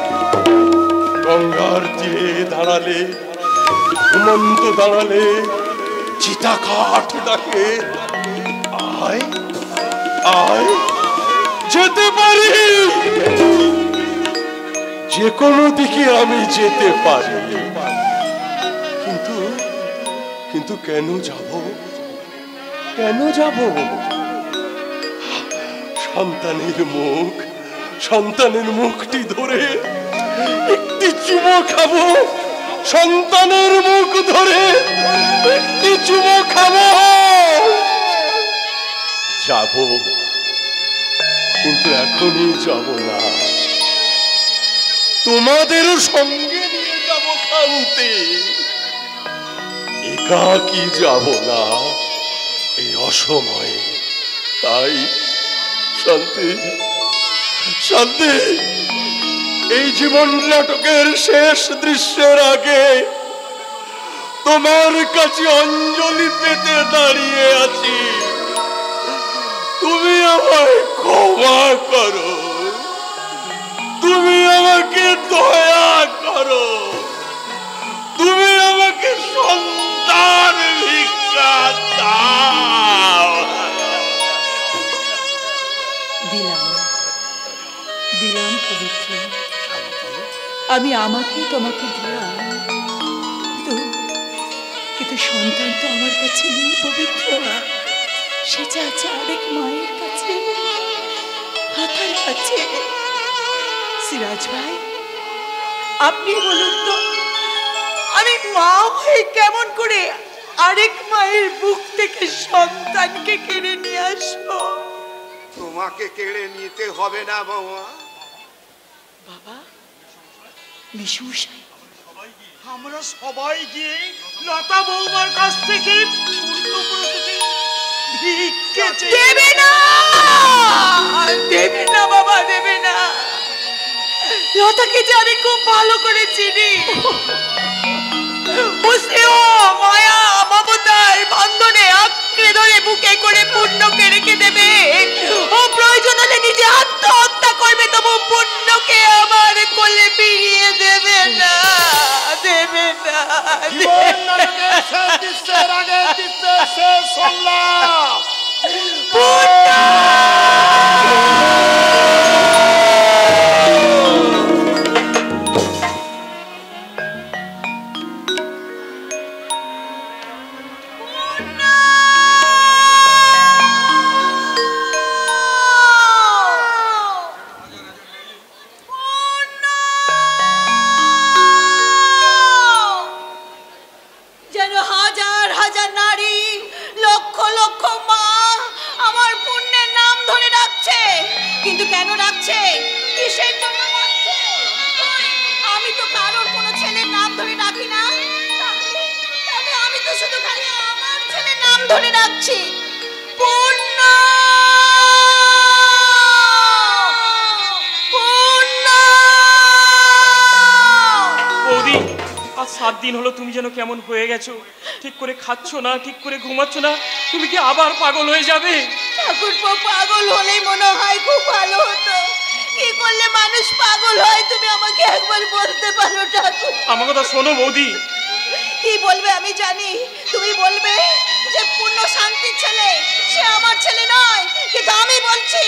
Speaker 7: গঙ্গার তীরে দাঁড়ালে, ঘুমন্ত দাঁড়ালে চিতা কাঠ ডাকে, আয় আয়। যেতে পারি, যে কোনো দিকে আমি যেতে পারি, কিন্তু কিন্তু কেন যাব, কেন যাব? সন্তানের মুখ, সন্তানের মুখটি ধরে একটি চুমো খাবো, সন্তানের মুখ ধরে একটি চুমো খাবো। যাব, কিন্তু এখনই যাব না, তোমাদেরও সঙ্গে নিয়ে যাব শান্তি। একাকী যাব না এই অসময়ে। তাই শান্তি, শান্তি, এই জীবন নাটকের শেষ দৃশ্যের আগে তোমার কাছে অঞ্জলি পেতে দাঁড়িয়ে আছি। তুমি আমায় ক্ষমা করো, তুমি আমাকে দয়া করো, তুমি আমাকে সন্তান ভিক্ষা দাও।
Speaker 6: দিলাম দিলাম পবিত্র, আমি আমাকে তোমাকে দিলাম, কিন্তু সন্তান তো আমার কাছে নেই পবিত্র। সে চাচ্ছে আরেক মায়ের কাছে, হাতার কাছে। সিরাজ ভাই, আপনি বলুন তো, আমি মা হয়ে কেমন করে আরেক মায়ের বুক থেকে সন্তানকে কেড়ে নিয়ে আসবো।
Speaker 3: তোমাকে কেড়ে নিতে হবে না বৌমা।
Speaker 6: বাবা, মেশমশাই,
Speaker 2: আমরা সবাই গিয়ে লতা বৌমার কাছ থেকে ভিক্ষে চেয়ে
Speaker 6: দেবে না, দেবে না বাবা, দেবে না। লতাকে যে আমি খুব ভালো করে চিনি। মায়া মমতার বন্ধনে আঁকড়ে ধরে বুকে করে পুণ্যকে রেখে দেবে। ও প্রয়োজন হলে নিজে আত্মহত্যা করবে, তবু পুণ্যকে আমার কোলে ফিরিয়ে দেবে না, দেবে না।
Speaker 4: যেন হাজার হাজার নারী, লক্ষ লক্ষ মা আমার পুণ্যের নাম ধরে রাখছে। কিন্তু কেন রাখছে? কিসের জন্য রাখছে? আমি তো কারোর কোনো ছেলের নাম ধরে রাখি না। তাহলে আমি তো শুধু খালি আমার ছেলের নাম ধরে রাখছি। পুণ্য, পুণ্য।
Speaker 2: বৌদি, আজ 7 দিন হলো তুমি যেন কেমন হয়ে গেছো। ঠিক করে খাচ্ছ না, ঠিক করে ঘুমাচ্ছ না। তুমি কি আবার পাগল হয়ে যাবে?
Speaker 4: ঠাকুরপো, পাগল হলেই মনে হয় খুব ভালো হতো। কি করলে মানুষ পাগল হয় তুমি আমাকে একবার বলতে পারো ঠাকুর?
Speaker 2: আমার কথা শোনো বৌদি।
Speaker 4: কি বলবে আমি জানি। তুমি বলবে যে পূর্ণ শান্তির ছেলে, সে আমার ছেলে নয়। কিন্তু আমি বলছি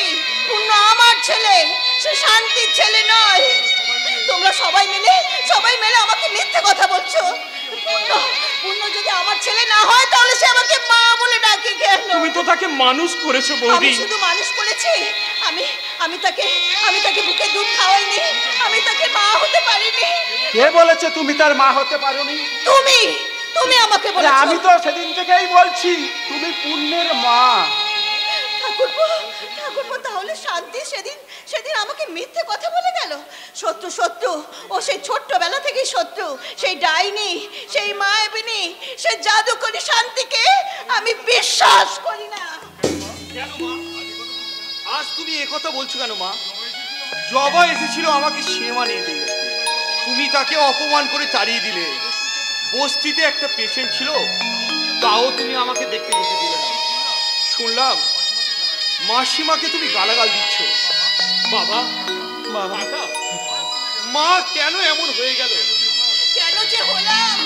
Speaker 4: পূর্ণ আমার ছেলে, সে শান্তির ছেলে নয়। তোমরা সবাই মিলে আমাকে মিথ্যে কথা বলছো। পূর্ণ, পূর্ণ যদি আমার ছেলে না হয় তাহলে সে আমাকে মা বলে ডাকে কেন?
Speaker 2: তুমি তো তাকে মানুষ করেছো বৌদি।
Speaker 4: আমি শুধু মানুষ করেছি? আমি তাকে বুকে দুধ খাওয়াইনি, আমি তাকে মা হতে পারিনি।
Speaker 1: কে বলেছে তুমি তার মা হতে পারোনি?
Speaker 4: তুমি আমাকে বলেছো।
Speaker 1: আমি তো সেদিন থেকেই বলছি তুমি পুণ্যের মা।
Speaker 4: ঠাকুরপো, তাহলে শান্তি সেদিন আমাকে মিথ্যে কথা বলে গেল। শত্রু, ও সেই ছোট্টবেলা থেকেই শত্রু। সেই ডাইনি, সেই মায়াবিনী, সে জাদুকরি শান্তিকে আমি বিশ্বাস করি না।
Speaker 1: কেন মা, আজ তুমি একথা বলছো কেন মা? জবা এসেছিল আমাকে সেবা নিয়ে দিয়ে, তুমি তাকে অপমান করে তাড়িয়ে দিলে। বস্তিতে একটা পেশেন্ট ছিল, তাও তুমি আমাকে দেখতে যেতে দিলে না। শুনলাম মাসিমাকে তুমি গালাগাল দিচ্ছ। বাবা, মা কেন এমন হয়ে গেল?
Speaker 4: কেন যে হলাম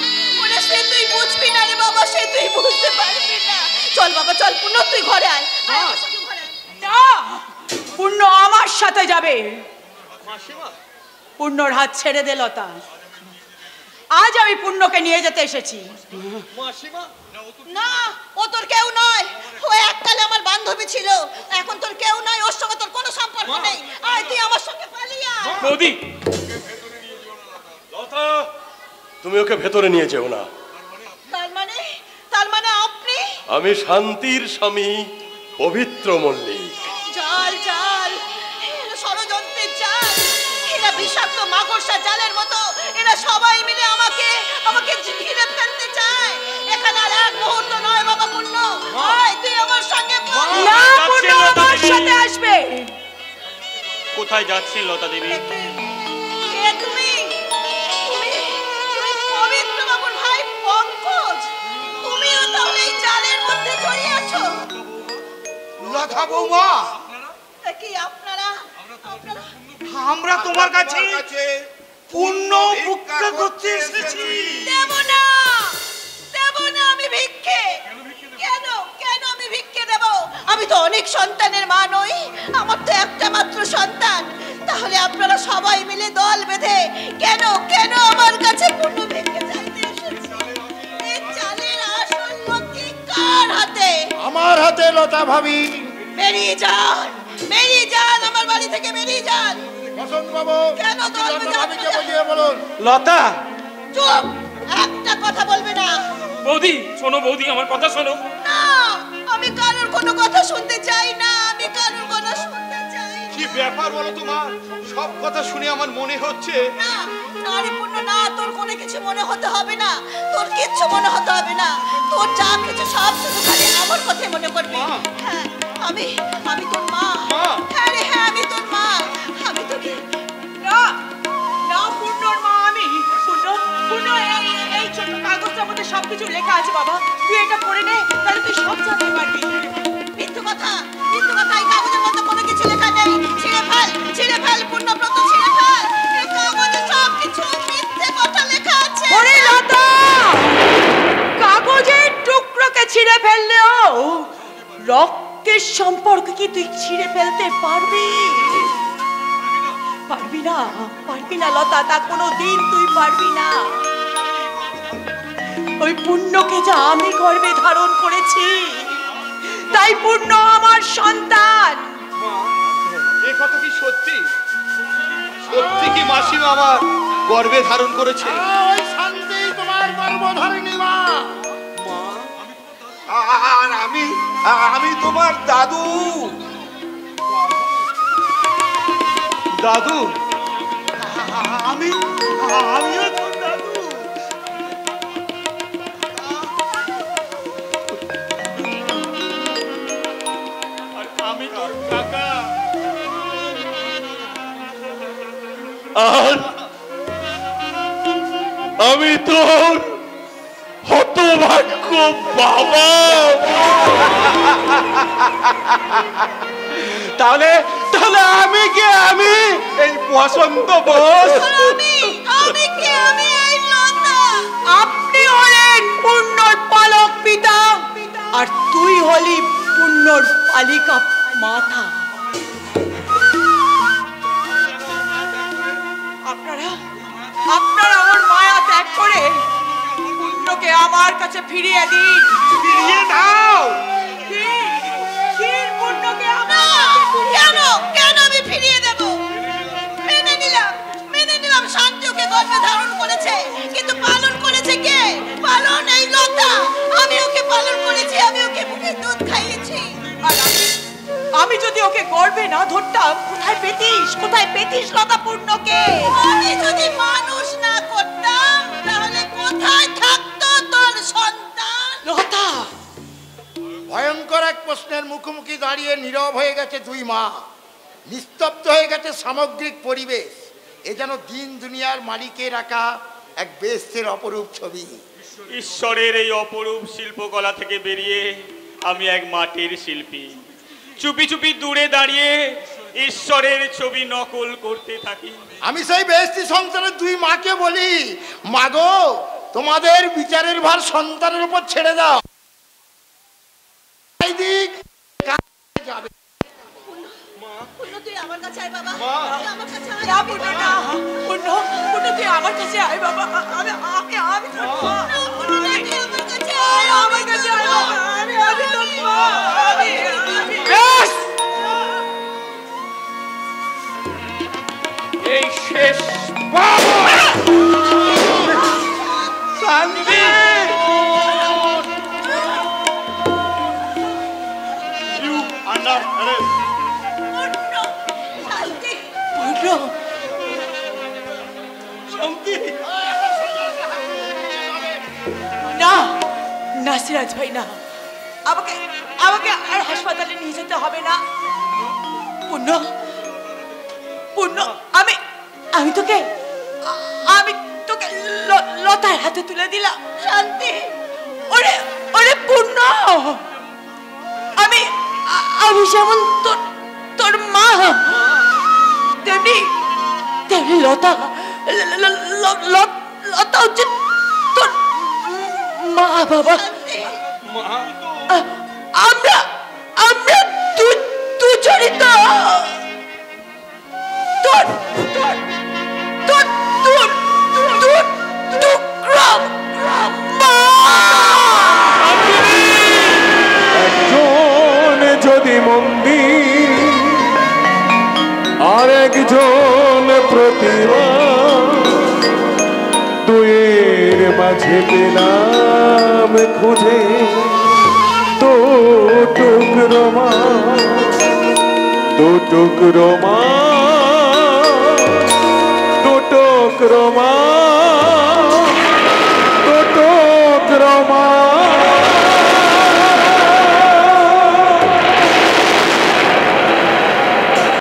Speaker 4: ওরা সে তুই বুঝবি না রে বাবা, সে তুই বুঝতে পারবি না। চল বাবা চল, পূর্ণ তুই ঘরে আয়। আমার সাথে ঘরে আয়।
Speaker 6: না, পূর্ণ আমার সাথে যাবে।
Speaker 1: মাসিমা,
Speaker 6: পূর্ণর হাত ছেড়ে দে লতা। আজ আমি পূর্ণকে নিয়ে যেতে এসেছি।
Speaker 1: মাসিমা,
Speaker 4: না, ও তোর কেউ নয়। ও এককালে আমার বান্ধবী ছিল, এখন তোর কেউ নয়। ওর সঙ্গে তোর কোনো সম্পর্ক নেই। আয় তুই আমার সঙ্গে পালিয়ে আয়।
Speaker 2: বৌদি,
Speaker 7: লতা, তুমি ওকে ভেতরে নিয়ে যেও না।
Speaker 4: তার মানে আপনি?
Speaker 7: আমি শান্তির স্বামী পবিত্র মল্লিক।
Speaker 4: জাল, এরা ষড়যন্ত্রের জাল। এরা বিষাক্ত মাকড়সা জালের মতো। এরা সবাই মিলে আমাকে ঘিরে ফেলতে চায়। এখানে আর এক মুহূর্ত নয় বাবা পূর্ণ। আয় তুই আমার সঙ্গে পালা।
Speaker 6: না, পূর্ণ আমার সাথে আসবে।
Speaker 2: কোথায় যাচ্ছেন লতা দেবী?
Speaker 4: কে তুমি? পবিত্র বাবুর ভাই পঙ্কজ। তুমিও তাহলে এই জালের মধ্যে জড়িয়ে আছো?
Speaker 5: লতা বৌমা,
Speaker 4: কি আপনারা?
Speaker 2: আমরা তোমার কাছে পূর্ণ ভিক্ষা করতে এসেছি।
Speaker 4: দেব না, আমি ভিক্ষে কেন আমি ভিক্ষে দেব? আমি তো অনেক সন্তানের মা নই, আমার তো একটা মাত্র সন্তান। তাহলে আপনারা সবাই মিলে দল বেঁধে কেন আমার কাছে পূর্ণ ভিক্ষে চাইতে এসেছেন? এই চালের আসল লক্ষ্মী কার হাতে?
Speaker 5: আমার হাতে লতা ভাবি।
Speaker 4: বেরিয়ে যান আমার বাড়ি থেকে, বেরিয়ে যান।
Speaker 5: বসন্ত বাবু,
Speaker 4: কেন দল বেঁধে
Speaker 5: ভাবিকে
Speaker 4: আপনারা?
Speaker 5: বুঝিয়ে বলুন।
Speaker 1: লতা,
Speaker 4: চুপ! একটা কথা বলবে না।
Speaker 2: বৌদি শোনো, বৌদি আমার কথা শোনো।
Speaker 4: না, আমি কারোর কোনো কথা শুনতে চাই না, আমি কারোর কথা শুনতে চাই না।
Speaker 1: কি ব্যাপার বলো তোমার? সব কথা শুনে আমার মনে হচ্ছে
Speaker 4: না, না রে পূর্ণ, না, তোর কোনো কিছু মনে হতে হবে না, তোর কিচ্ছু মনে হতে হবে না। তোর যা কিছু সব শুধু খালি আমার কথাই মনে পড়বে। হ্যাঁ, আমি তোর মা। হ্যাঁ রে, হ্যাঁ, আমি তোর মা। আমি তোকে
Speaker 6: না না, পূর্ণর মা আমি। পূর্ণ, এই ছোট্ট কাগজটার মধ্যে সবকিছু লেখা আছে বাবা, তুই এটা পড়ে নে, তাহলে তুই সব জানতে পারবি।
Speaker 4: মিথ্যে কথা, মিথ্যে কথা, এই কাগজের মধ্যে কোনো কিছু লেখা নেই। ছিঁড়ে ফেল পূর্ণব্রত, ছিঁড়ে ফেল। এই কাগজে সব কিছু মিথ্যে কথা লেখা আছে।
Speaker 6: ওরে লতা, কাগজের টুকরোকে ছিঁড়ে ফেললেও রক্তের সম্পর্ক কি তুই ছিঁড়ে ফেলতে পারবি? পারবি না, পারবি না লতা, তা কোনো দিন তুই পারবি না। ওই পূর্ণকে যা আমি গর্ভে ধারণ করেছি, তাই পূর্ণ আমার সন্তান।
Speaker 1: এ কথা কি সত্যি? সত্যি কি মাসিমা আমার গর্ভে ধারণ করেছে?
Speaker 5: ওই শান্তি তোমার গর্ভধারিণী মা। আর আমি তোমার দাদু।
Speaker 1: দাদু?
Speaker 5: আমিও তোর দাদু।
Speaker 1: আর আমি তোর কাকা।
Speaker 7: আর আমি তোর হতভাগ্য বাবা।
Speaker 3: তাহলে আমি কে? আমি এই বসন্ত বোস।
Speaker 4: আমি কে? আমি এই লতা।
Speaker 6: আপনি হলেন পূর্ণর পালক পিতা, আর তুই হলি পূর্ণর পালিকা মাতা। আপনারা ওর মায়া ত্যাগ করে পূর্ণকে আমার কাছে ফিরিয়ে দিন।
Speaker 5: ফিরিয়ে দাও।
Speaker 6: পূর্ণকে
Speaker 4: কেন আমি ফিরিয়ে দেব? মেনে নিলাম শান্তি ওকে গর্ভে ধারণ করেছে, কিন্তু পালন করেছে কে? পালন এই লতা। আমি ওকে পালন করেছি, আমি ওকে মুখে দুধ খাইয়েছি।
Speaker 6: আর আমি যদি ওকে গর্ভে না ধরতাম, কোথায় পেতিস লতা পূর্ণকে?
Speaker 4: আমি যদি মানুষ না করতাম, তাহলে কোথায় থাকতো তোর সন্তান?
Speaker 6: লতা,
Speaker 5: ভয়ঙ্কর এক প্রশ্নের মুখোমুখি দাঁড়িয়ে নীরব হয়ে গেছে দুই মা। নিস্তব্ধ হয়ে গেছে সামগ্রিক পরিবেশ। এ যেন দিন দুনিয়ার মালিকের আঁকা এক বেস্তের অপরূপ ছবি।
Speaker 8: ঈশ্বরের এই অপরূপ শিল্পকলা থেকে বেরিয়ে আমি এক মাটির শিল্পী, চুপি চুপি দূরে দাঁড়িয়ে ঈশ্বরের ছবি নকল করতে থাকি।
Speaker 5: আমি সেই বেস্তি সংসারের দুই মাকে বলি, মাগো, তোমাদের বিচারের ভার সন্তানের উপর ছেড়ে দাও। যাবে
Speaker 4: পূর্ণ, তুই আমার কাছে আয় বাবা। তুই আমার কাছে আয়।
Speaker 6: না পূর্ণ, না পূর্ণ, তুই আমার কাছে আয় বাবা। আমি তোর মা।
Speaker 4: পূর্ণ, তুই আমার কাছে আয়।
Speaker 6: আমার কাছে আয় বাবা। আমি তোর মা।
Speaker 2: বেশ, এই শেষ
Speaker 3: শান্তি,
Speaker 7: You under arrest.
Speaker 4: শান্তি,
Speaker 6: পূর্ণ,
Speaker 7: শান্তি।
Speaker 6: না না সিরাজ ভাই, না, আমাকে আর হাসপাতালে নিয়ে যেতে হবে না। পূর্ণ, আমি তোকে লতার হাতে তুলে দিলাম।
Speaker 4: শান্তি,
Speaker 6: ওরে পূর্ণ, আমি যেমন তোর মা, তেমনি লতা হচ্ছে তোর মা বাবা। আমরা দুজনই
Speaker 9: একজন যদি মন্দির আর একজন প্রতিমা, দুয়ের মাঝে পেলাম খুঁজে দু টুকরো মাছ, দু টুকরো মাছ, দু টুকরো মাছ, দু টুকরো মাছ।